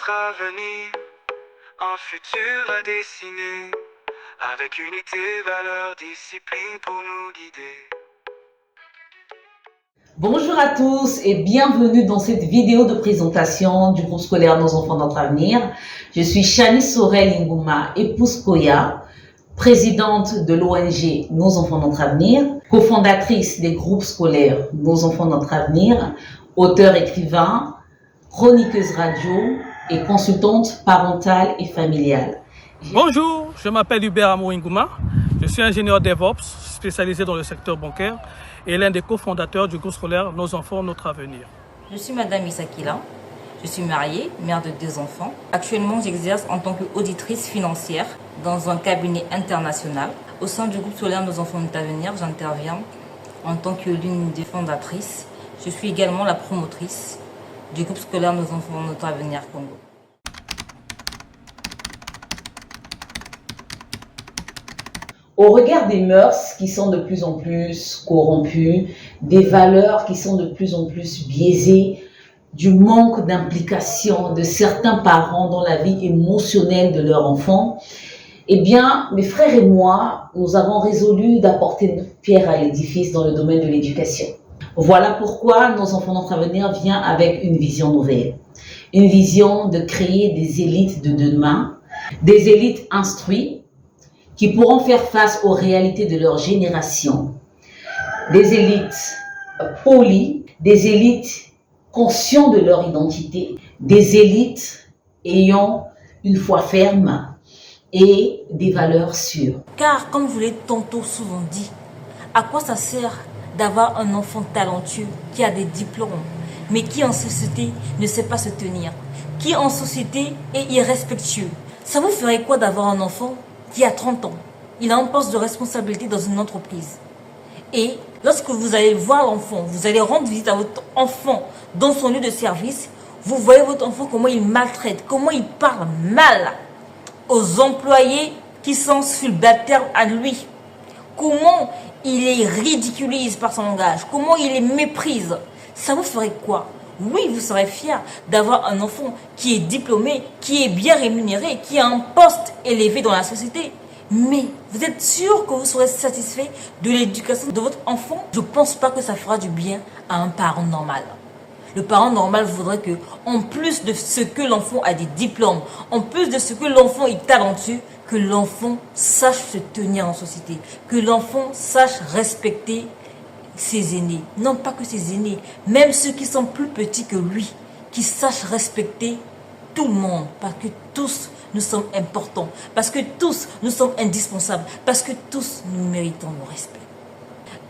notre avenir, un futur à dessiner, avec unité, valeur, discipline pour nous guider. Bonjour à tous et bienvenue dans cette vidéo de présentation du groupe scolaire Nos Enfants Notre Avenir. Je suis Chani Sorel Ngouma, épouse Koya, présidente de l'ONG Nos Enfants Notre Avenir, cofondatrice des groupes scolaires Nos Enfants Notre Avenir, auteure-écrivain, chroniqueuse radio et consultante parentale et familiale. Bonjour, je m'appelle Hubert Amour Ngouma, je suis ingénieur DevOps spécialisé dans le secteur bancaire et l'un des cofondateurs du groupe scolaire Nos Enfants, Notre Avenir. Je suis Madame Isakila, je suis mariée, mère de 2 enfants. Actuellement, j'exerce en tant qu'auditrice financière dans un cabinet international. Au sein du groupe scolaire Nos Enfants, Notre Avenir, j'interviens en tant que l'une des fondatrices. Je suis également la promotrice du groupe scolaire Nos Enfants, Notre Avenir Congo. Au regard des mœurs qui sont de plus en plus corrompues, des valeurs qui sont de plus en plus biaisées, du manque d'implication de certains parents dans la vie émotionnelle de leurs enfants, eh bien, mes frères et moi, nous avons résolu d'apporter notre pierre à l'édifice dans le domaine de l'éducation. Voilà pourquoi Nos Enfants Notre Avenir vient avec une vision nouvelle. Une vision de créer des élites de demain, des élites instruites, qui pourront faire face aux réalités de leur génération. Des élites polies, des élites conscientes de leur identité, des élites ayant une foi ferme et des valeurs sûres. Car, comme je vous l'ai tantôt souvent dit, à quoi ça sert d'avoir un enfant talentueux qui a des diplômes, mais qui en société ne sait pas se tenir, qui en société est irrespectueux? Ça vous ferait quoi d'avoir un enfant qui a 30 ans, il a un poste de responsabilité dans une entreprise. Et lorsque vous allez voir l'enfant, vous allez rendre visite à votre enfant dans son lieu de service, vous voyez votre enfant comment il maltraite, comment il parle mal aux employés qui sont subalternes à lui. Comment il les ridiculise par son langage, comment il les méprise. Ça vous ferait quoi? Oui, vous serez fier d'avoir un enfant qui est diplômé, qui est bien rémunéré, qui a un poste élevé dans la société. Mais vous êtes sûr que vous serez satisfait de l'éducation de votre enfant? Je ne pense pas que ça fera du bien à un parent normal. Le parent normal voudrait que, en plus de ce que l'enfant a des diplômes, en plus de ce que l'enfant est talentueux, que l'enfant sache se tenir en société, que l'enfant sache respecter ses aînés, non pas que ses aînés, même ceux qui sont plus petits que lui, qui sachent respecter tout le monde, parce que tous nous sommes importants, parce que tous nous sommes indispensables, parce que tous nous méritons le respect.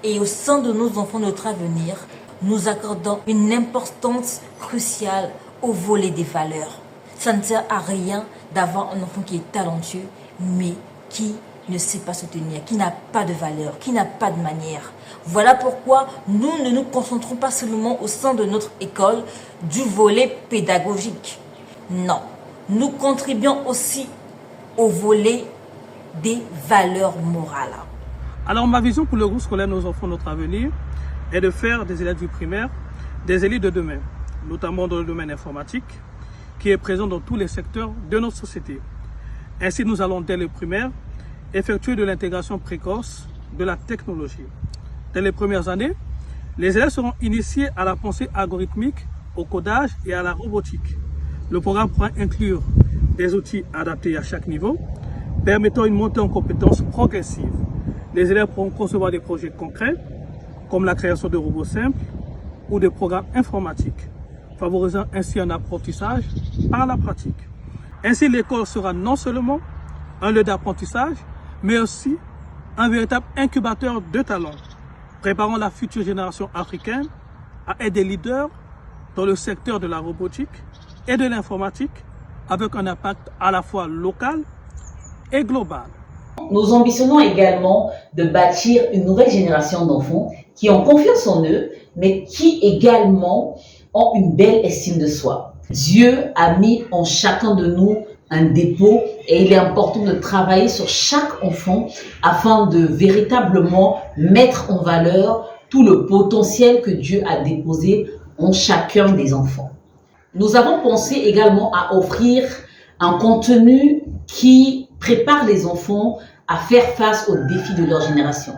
Et au sein de Nos Enfants Notre Avenir, nous accordons une importance cruciale au volet des valeurs. Ça ne sert à rien d'avoir un enfant qui est talentueux, mais qui ne sait pas se tenir, qui n'a pas de valeur, qui n'a pas de manière. Voilà pourquoi nous ne nous concentrons pas seulement au sein de notre école du volet pédagogique. Non, nous contribuons aussi au volet des valeurs morales. Alors ma vision pour le groupe scolaire Nos Enfants, Notre Avenir est de faire des élèves du primaire des élites de demain, notamment dans le domaine informatique, qui est présent dans tous les secteurs de notre société. Ainsi, nous allons dès le primaire effectuer de l'intégration précoce de la technologie. Dès les premières années, les élèves seront initiés à la pensée algorithmique, au codage et à la robotique. Le programme pourra inclure des outils adaptés à chaque niveau, permettant une montée en compétences progressive. Les élèves pourront concevoir des projets concrets, comme la création de robots simples ou de programmes informatiques, favorisant ainsi un apprentissage par la pratique. Ainsi, l'école sera non seulement un lieu d'apprentissage, mais aussi un véritable incubateur de talents, préparant la future génération africaine à être des leaders dans le secteur de la robotique et de l'informatique, avec un impact à la fois local et global. Nous ambitionnons également de bâtir une nouvelle génération d'enfants qui ont confiance en eux, mais qui également ont une belle estime de soi. Dieu a mis en chacun de nous un dépôt et il est important de travailler sur chaque enfant afin de véritablement mettre en valeur tout le potentiel que Dieu a déposé en chacun des enfants. Nous avons pensé également à offrir un contenu qui prépare les enfants à faire face aux défis de leur génération.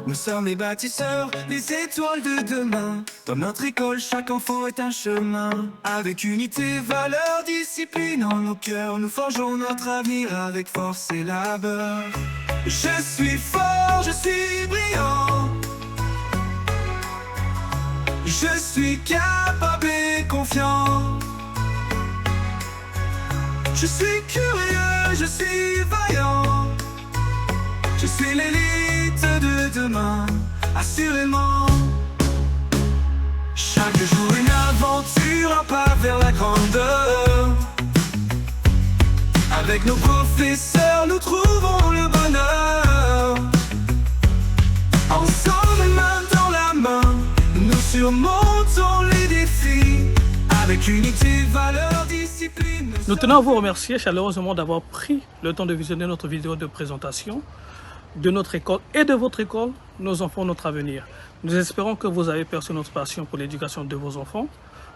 Nous sommes les bâtisseurs, les étoiles de demain. Dans notre école, chaque enfant est un chemin. Avec unité, valeur, discipline en nos cœurs, nous forgeons notre avenir avec force et labeur. Je suis fort, je suis brillant. Je suis capable et confiant. Je suis curieux, je suis vaillant. Je suis l'élite de demain, assurément. Chaque jour une aventure, un pas vers la grandeur. Avec nos professeurs, nous trouvons le bonheur. Ensemble, main dans la main, nous surmontons les défis. Avec unité, valeur, discipline. Nous tenons à vous remercier chaleureusement d'avoir pris le temps de visionner notre vidéo de présentation de notre école et de votre école, Nos enfants, notre avenir. Nous espérons que vous avez perçu notre passion pour l'éducation de vos enfants.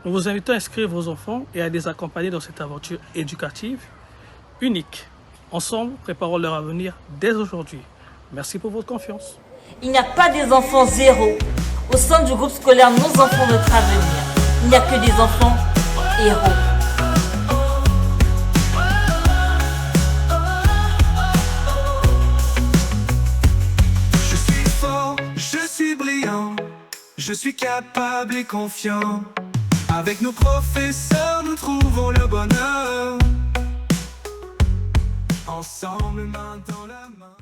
Nous vous invitons à inscrire vos enfants et à les accompagner dans cette aventure éducative unique. Ensemble, préparons leur avenir dès aujourd'hui. Merci pour votre confiance. Il n'y a pas des enfants zéro. Au sein du groupe scolaire Nos enfants, notre avenir, il n'y a que des enfants héros. Je suis capable et confiant. Avec nos professeurs, nous trouvons le bonheur. Ensemble, main dans la main.